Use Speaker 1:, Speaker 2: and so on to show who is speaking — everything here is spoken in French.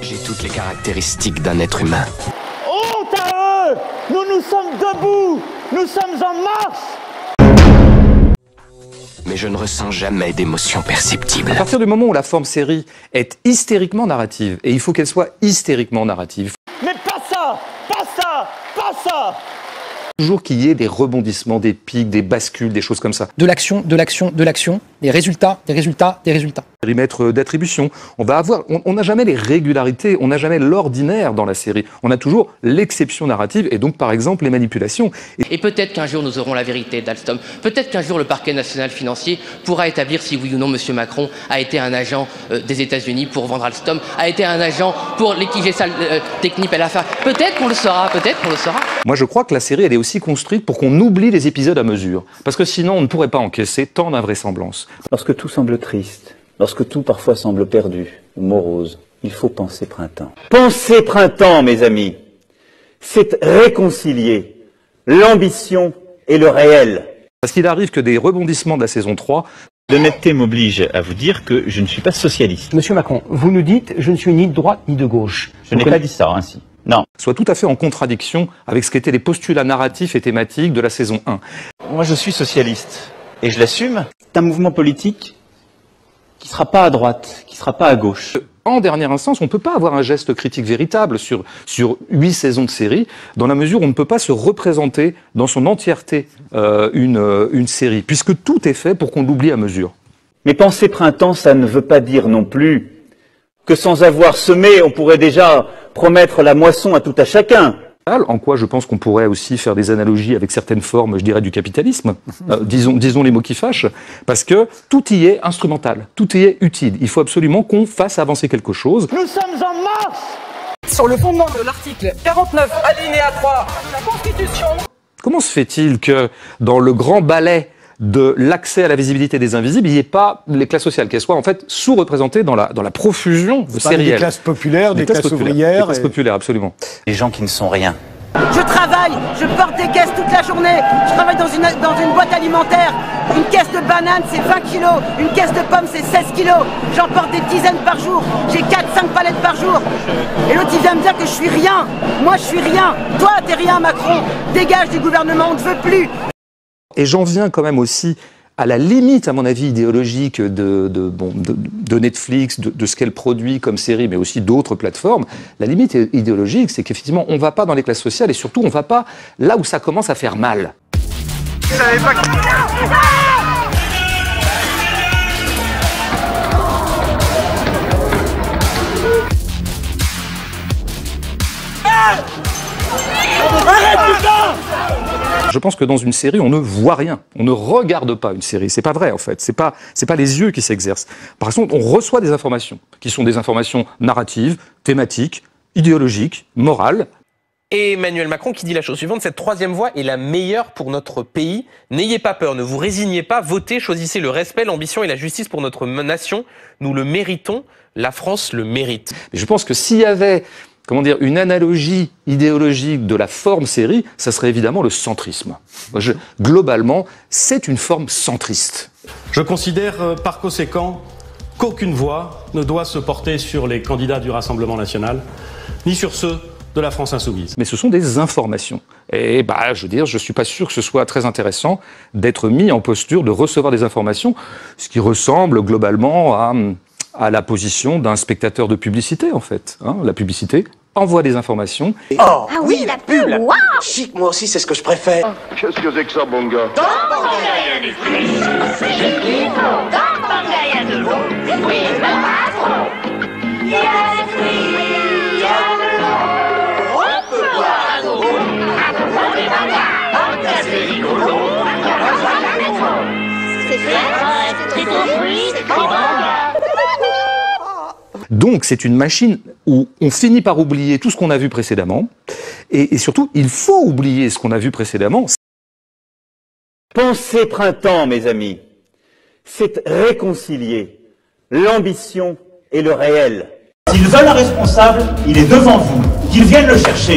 Speaker 1: J'ai toutes les caractéristiques d'un être humain.
Speaker 2: Honte à eux! Nous sommes debout! Nous sommes en marche!
Speaker 1: Mais je ne ressens jamais d'émotion perceptible.
Speaker 3: À partir du moment où la forme série est hystériquement narrative, et il faut qu'elle soit hystériquement narrative,
Speaker 2: Mais pas ça! Pas ça! Pas ça!
Speaker 3: toujours qu'il y ait des rebondissements, des pics, des bascules, des choses comme ça.
Speaker 4: De l'action, des résultats.
Speaker 3: Périmètre d'attribution. On n'a jamais les régularités, on n'a jamais l'ordinaire dans la série. On a toujours l'exception narrative et donc par exemple les manipulations.
Speaker 5: Et peut-être qu'un jour nous aurons la vérité d'Alstom. Peut-être qu'un jour le parquet national financier pourra établir si oui ou non M. Macron a été un agent des États-Unis pour vendre Alstom, a été un agent pour liquider Technip et l'affaire. Peut-être qu'on le saura,
Speaker 3: Moi je crois que la série elle est aussi construite pour qu'on oublie les épisodes à mesure. Parce que sinon on ne pourrait pas encaisser tant d'invraisemblances.
Speaker 6: Lorsque tout semble triste, lorsque tout parfois semble perdu, morose, il faut penser printemps. Penser printemps, mes amis, c'est réconcilier l'ambition et le réel.
Speaker 3: Parce qu'il arrive que des rebondissements de la saison 3...
Speaker 6: L'honnêteté m'oblige à vous dire que je ne suis pas socialiste.
Speaker 7: Monsieur Macron, vous nous dites « je ne suis ni de droite ni de gauche ».
Speaker 6: Je n'ai pas dit ça ainsi. Non.
Speaker 3: Soit tout à fait en contradiction avec ce qu'étaient les postulats narratifs et thématiques de la saison 1.
Speaker 6: Moi je suis socialiste et je l'assume. C'est un mouvement politique qui ne sera pas à droite, qui ne sera pas à gauche.
Speaker 3: En dernière instance, on ne peut pas avoir un geste critique véritable sur 8 saisons de série, dans la mesure où on ne peut pas se représenter dans son entièreté une série, puisque tout est fait pour qu'on l'oublie à mesure.
Speaker 6: Mais penser printemps, ça ne veut pas dire non plus que sans avoir semé, on pourrait déjà promettre la moisson à tout à chacun.
Speaker 3: En quoi je pense qu'on pourrait aussi faire des analogies avec certaines formes, je dirais, du capitalisme, disons les mots qui fâchent, parce que tout y est instrumental, tout y est utile. Il faut absolument qu'on fasse avancer quelque chose.
Speaker 2: Nous sommes en marche!
Speaker 4: Sur le fondement de l'article 49, alinéa 3 de la Constitution.
Speaker 3: Comment se fait-il que dans le grand ballet de l'accès à la visibilité des invisibles, il n'y ait pas les classes sociales, qu'elles soient en fait sous-représentées dans la profusion sérielle.
Speaker 8: Des classes populaires, des classes ouvrières.
Speaker 3: Des classes populaires, absolument.
Speaker 6: Les gens qui ne sont rien.
Speaker 9: Je travaille, je porte des caisses toute la journée, je travaille dans une boîte alimentaire. Une caisse de bananes c'est 20 kilos, une caisse de pommes c'est 16 kilos. J'en porte des dizaines par jour, j'ai 4-5 palettes par jour. Et l'autre il vient me dire que je suis rien. Moi je suis rien, toi t'es rien Macron. Dégage du gouvernement, on ne veut plus.
Speaker 3: Et j'en viens quand même aussi à la limite, à mon avis, idéologique de Netflix, de ce qu'elle produit comme série, mais aussi d'autres plateformes. La limite idéologique, c'est qu'effectivement, on ne va pas dans les classes sociales et surtout, on ne va pas là où ça commence à faire mal.
Speaker 10: Vous savez pas qui...
Speaker 2: Arrête, putain!
Speaker 3: Je pense que dans une série, on ne voit rien. On ne regarde pas une série. C'est pas vrai, en fait. C'est pas les yeux qui s'exercent. Par contre, on reçoit des informations, qui sont des informations narratives, thématiques, idéologiques, morales.
Speaker 11: Et Emmanuel Macron qui dit la chose suivante: cette troisième voie est la meilleure pour notre pays. N'ayez pas peur, ne vous résignez pas, votez, choisissez le respect, l'ambition et la justice pour notre nation. Nous le méritons, la France le mérite.
Speaker 3: Et je pense que s'il y avait... comment dire, une analogie idéologique de la forme série, ça serait évidemment le centrisme. Globalement, c'est une forme centriste.
Speaker 12: Je considère par conséquent qu'aucune voix ne doit se porter sur les candidats du Rassemblement national, ni sur ceux de la France insoumise.
Speaker 3: Mais ce sont des informations. Et je veux dire, je suis pas sûr que ce soit très intéressant d'être mis en posture de recevoir des informations, ce qui ressemble globalement à la position d'un spectateur de publicité, en fait. La publicité envoie des informations.
Speaker 10: Oh,
Speaker 13: ah oui, la pub, wow.
Speaker 10: Chic, moi aussi, c'est ce que je préfère.
Speaker 14: Qu'est-ce que c'est que ça, bon gars?
Speaker 13: Dans Bangaria du fruit, c'est qu'il faut. Dans Bangaria de l'eau, oui, même Macron. Il y a des fruits, il y a de l'eau. On peut boire à nos goûts, à nos goûts des mangas. Oh, c'est rigolo, on reçoit la métro. C'est très fruit, c'est très Banga.
Speaker 3: Donc c'est une machine où on finit par oublier tout ce qu'on a vu précédemment, et surtout, il faut oublier ce qu'on a vu précédemment.
Speaker 6: Penser printemps, mes amis, c'est réconcilier l'ambition et le réel.
Speaker 2: S'ils veulent un responsable, il est devant vous. Qu'ils viennent le chercher.